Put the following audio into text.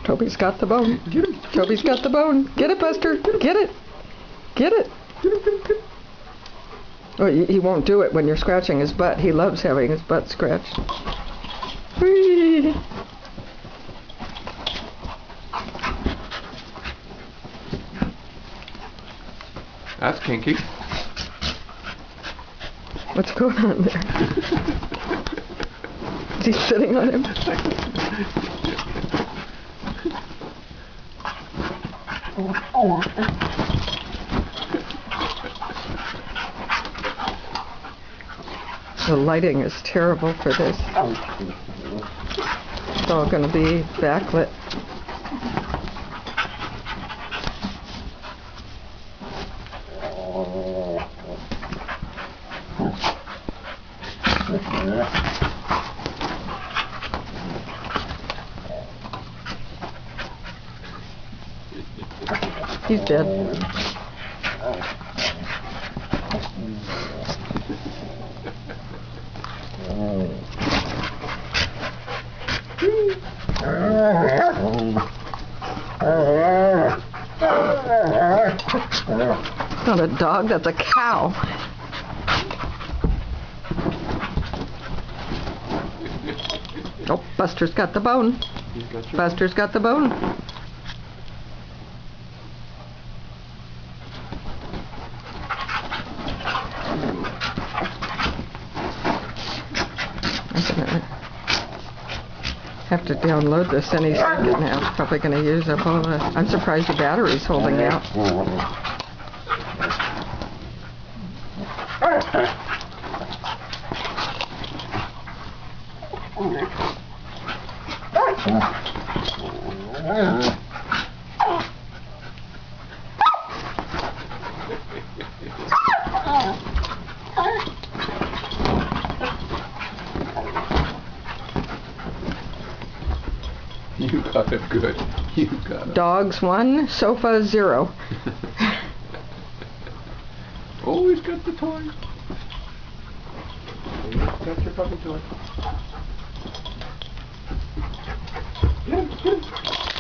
Toby's got the bone. Get him. Toby's got the bone. Get it, Buster. Get it. Get it. Get him, get him, get him. Oh, he won't do it when you're scratching his butt. He loves having his butt scratched. Whee! That's kinky. What's going on there? Is he sitting on him? The lighting is terrible for this. It's all going to be backlit. He's dead. It's not a dog, that's a cow. Oh, Buster's got the bone. Buster's got the bone. Have to download this any second now. It's probably going to use up all the... I'm surprised the battery's holding out. You got it good. You got it. Dogs 1, sofa 0. Oh, he's got the toy. He's got your puppy toy. Get him, get him.